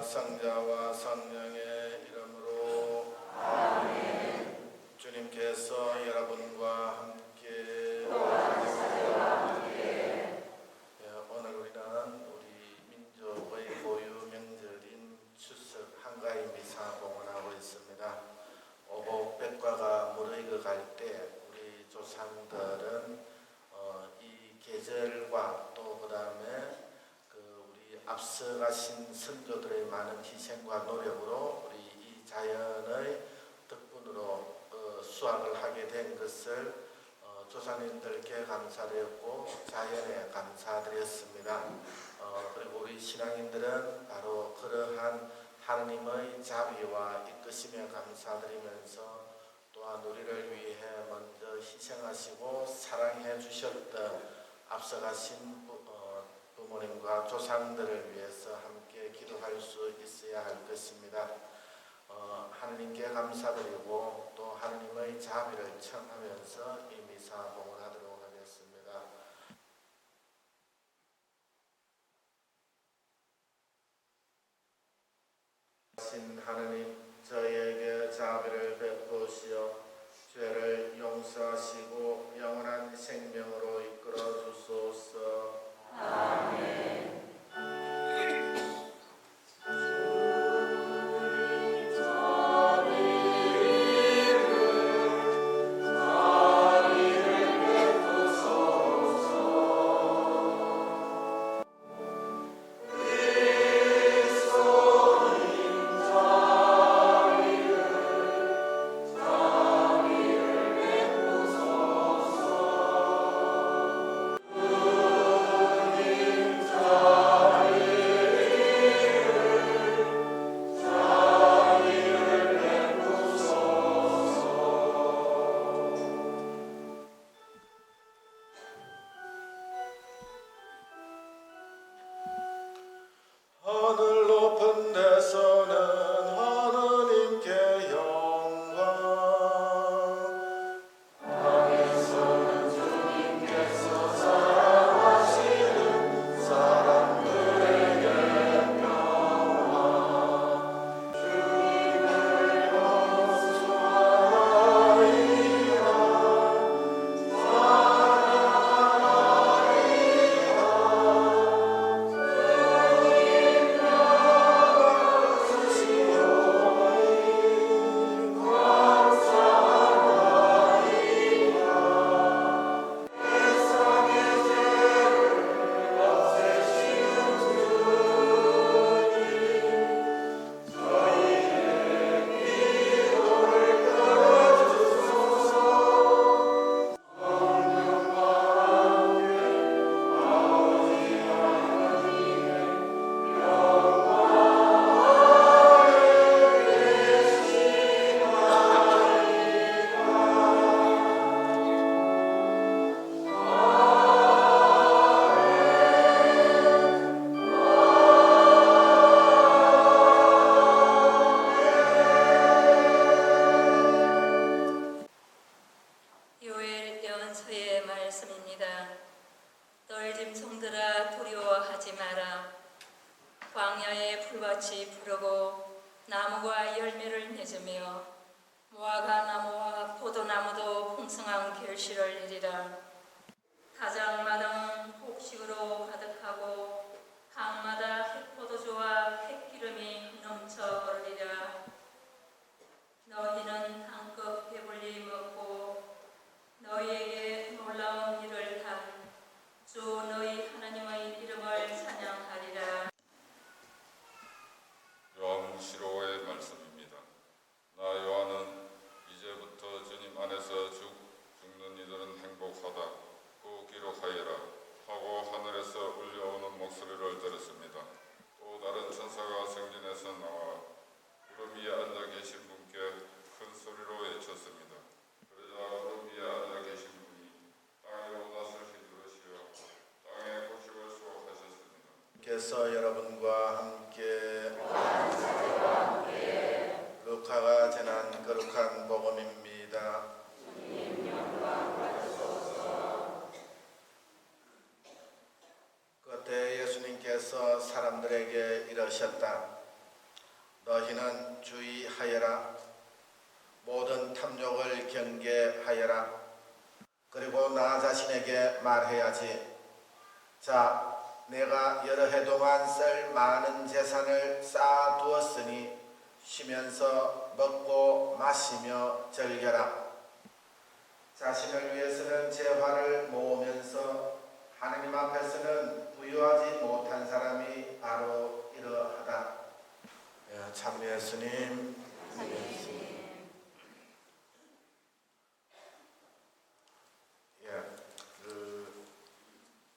성자와 성령의 이름으로 아멘. 주님께서 여러분과 함께 오늘 우리는 우리 민족의 고유 명절인 추석 한가위 미사 봉헌하고 있습니다. 오복 백과가 무르익어갈 때 우리 조상들은 이 계절과 또 그 다음에 우리 앞서가신 선조들의 많은 희생과 노력으로 우리 이 자연의 덕분으로 수확을 하게 된 것을 조상님들께 감사드렸고 자연에 감사드렸습니다. 그리고 우리 신앙인들은 바로 그러한 하느님의 자비와 이끄심에 감사드리면서 또한 우리를 위해 먼저 희생하시고 사랑해 주셨던 앞서가신 부모님과 조상들을 위해서 함께 기도할 수 있어야 할 것입니다. 하느님께 감사드리고 또 하느님의 자비를 청하면서 이 미사 봉헌하도록 하겠습니다. 신 하느님, 저희에게 자비를 베푸시어 죄를 용서하시고 영원한 생명으로 이끌어 주소서. 아멘. 하늘 높은 데서는 하느님께 영광, 땅에서는 주님께서 사랑하시는 사람들에게 평화, 주님을 영수하리라, 떨짐 성들아 두려워하지 마라. 광야의 풀밭이 푸르고 나무가 열매를 맺으며 무화과 나무와 포도나무도 풍성한 결실을 내리라. 다장마당은 곡식으로 가득하고 항마다 햇포도주와 햇기름이 넘쳐 오르리라. 너희는 한껏 배불리 먹고 너희에게 놀라운 일을 한 주 너희 하나님의 이름을 찬양하리라. 요한시로의 말씀입니다. 나 요한은 이제부터 주님 안에서 죽는 이들은 행복하다고 기록하여라 하고 하늘에서 울려오는 목소리를 들었습니다. 또 다른 천사가 성전에서 나와 구름 위에 앉아 계신 분께 큰 소리로 외쳤습니다. 그러자 구름 위에 앉아 계신 분이 땅에 오다슬 휘두르시어 땅에 곡식을 수확하셨습니다. 께서 여러분과 함께 루카가 전한 거룩한 복음입니다. 그때 예수님께서 사람들에게 이러셨다. 너희는 주의하여라. 모든 탐욕을 경계하여라. 그리고 나 자신에게 말해야지. 자, 내가 여러 해 동안 쓸 많은 재산을 쌓아두었으니 쉬면서 먹고 마시며 즐겨라. 자신을 위해서는 재화를 모으면서 하나님 앞에서는 부유하지 못한 사람이 바로 이러하다. 참여 예수님.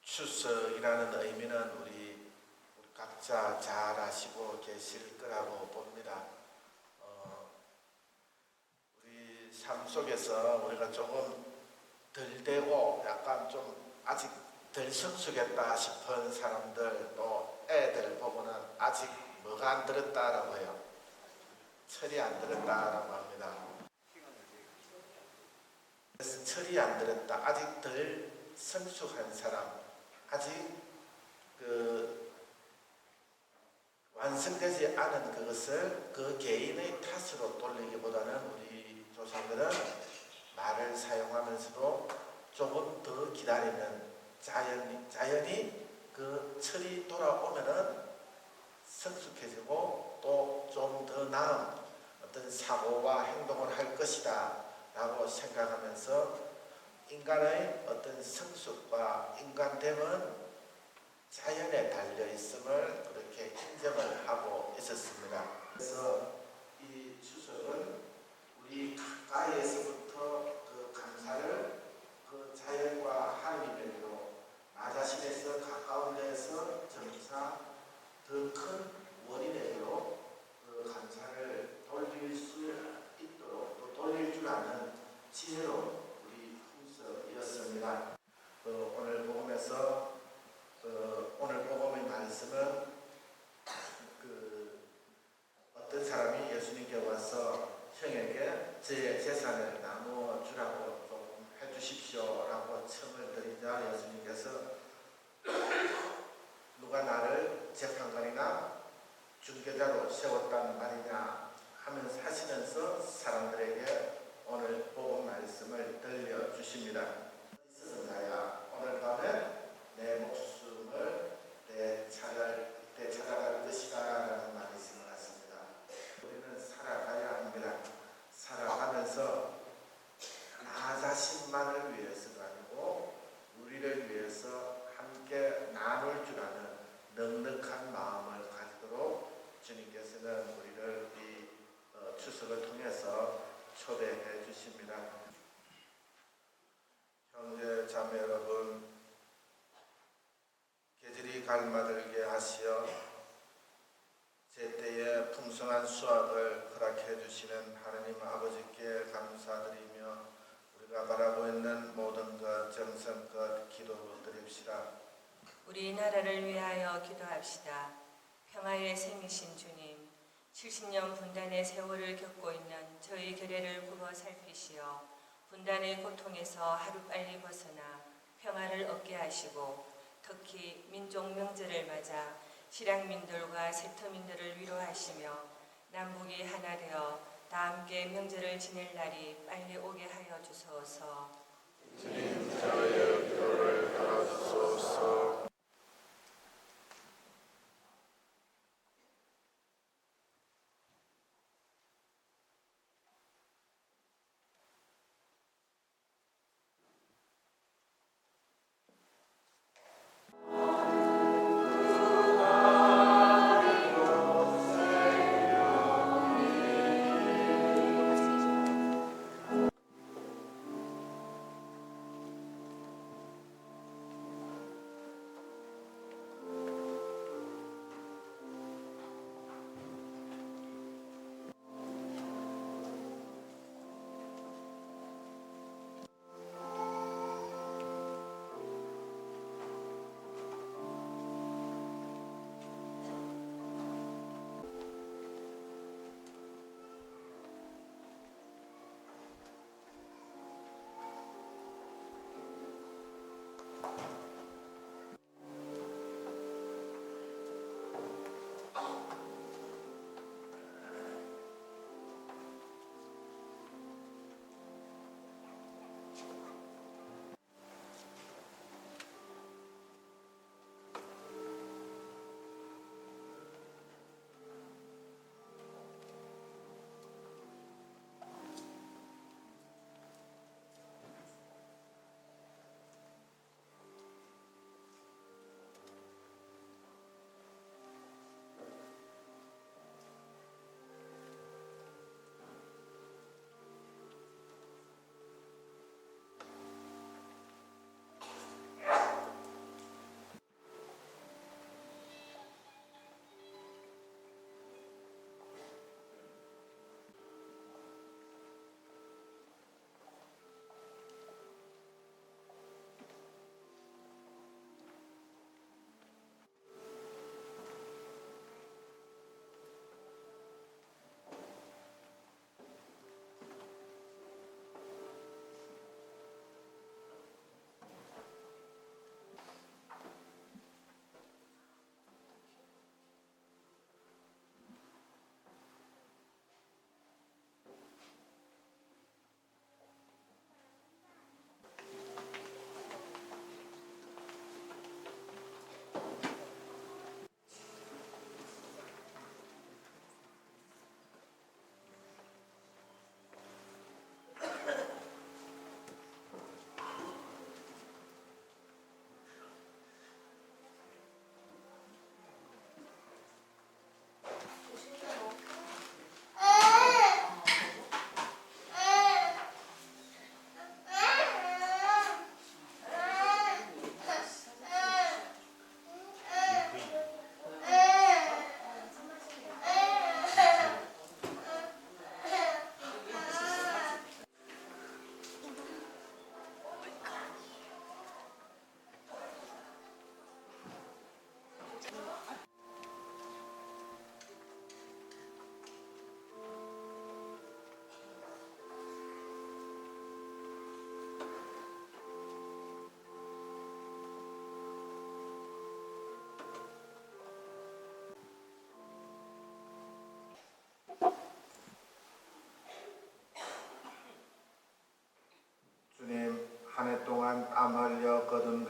추석이라는 의미는 우리 각자 잘 아시고 계실 거라고 봅니다. 우리 삶 속에서 우리가 조금 덜 되고 약간 좀 아직 덜 성숙했다 싶은 사람들, 또 애들 보고는 아직 뭐가 안 들었다라고 해요. 철이 안 들었다라고 합니다. 그래서 철이 안 들었다, 아직 덜 성숙한 사람, 아직 완성되지 않은 그것을 그 개인의 탓으로 돌리기보다는 우리 조상들은 말을 사용하면서도 조금 더 기다리는, 자연히 그 철이 돌아오면은 성숙해지고 또 좀 더 나은 어떤 사고와 행동을 할 것이다 라고 생각하면서 인간의 어떤 성숙과 인간됨은 자연에 달려 있음을 그렇게 인정을 하고 있었습니다. 그래서 이 추석은 우리 가까이에서부터 그 감사를 그 자연과 하나님에게로, 나 자신에서 가까운 데에서 점차 더 큰 원인에게로 그 감사를 돌릴 수 있도록, 또 돌릴 줄 아는 지혜로 이었습니다. 오늘 복음에서 오늘 복음의 말씀은 어떤 사람이 예수님께 와서 형에게 제 재산을 나누어 주라고 좀 해주십시오라고 청을 드리자 예수님께서 누가 나를 재판관이나 중개자로 세웠단 말이냐 하시면서 사람들에게 오늘 복음 말씀을 들려주십니다. 있었나야 오늘 밤에 내 목숨을 되찾아갈 것이다 라는 말이 있는 것 같습니다. 우리는 살아가야 합니다. 살아가면서 나 자신만을 위해서가 아니고 우리를 위해서 함께 나눌 줄 아는 넉넉한 마음을 가지도록 주님께서는 우리를 이 추석을 통해서 초대해 주십니다. 형제 자매 여러분, 계절이 갈마들게 하시어 제때에 풍성한 수확을 허락해 주시는 하나님 아버지께 감사드리며 우리가 바라고 있는 모든 것 정성껏 기도드립시다. 우리나라를 위하여 기도합시다. 평화의 샘이신 주님, 70년 분단의 세월을 겪고 있는 저희 교례를 굽어 살피시어 분단의 고통에서 하루빨리 벗어나 평화를 얻게 하시고, 특히 민족 명절을 맞아 실향민들과 세터민들을 위로하시며 남북이 하나 되어 다 함께 명절을 지낼 날이 빨리 오게 하여 주소서. 주님, 저희의 기도를 들어주소서.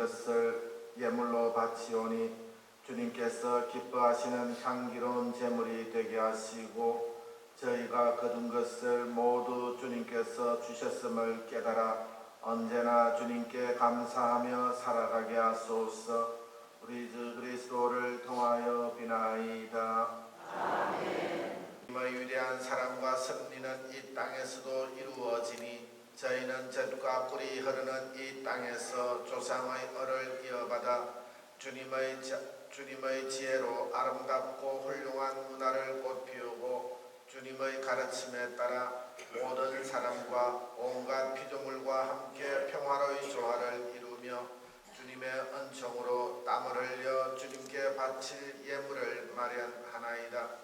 것을 예물로 바치오니 주님께서 기뻐하시는 향기로운 제물이 되게 하시고 저희가 거둔 것을 모두 주님께서 주셨음을 깨달아 언제나 주님께 감사하며 살아가게 하소서. 우리 주 그리스도를 통하여 비나이다. 주님의 위대한 사랑과 승리는 이 땅에서도 이루어지니 저희는 젖과 꿀이 흐르는 이 땅에서 조상의 얼을 이어받아 주님의 지혜로 아름답고 훌륭한 문화를 꽃피우고 주님의 가르침에 따라 모든 사람과 온갖 피조물과 함께 평화로의 조화를 이루며 주님의 은총으로 땀을 흘려 주님께 바칠 예물을 마련하나이다.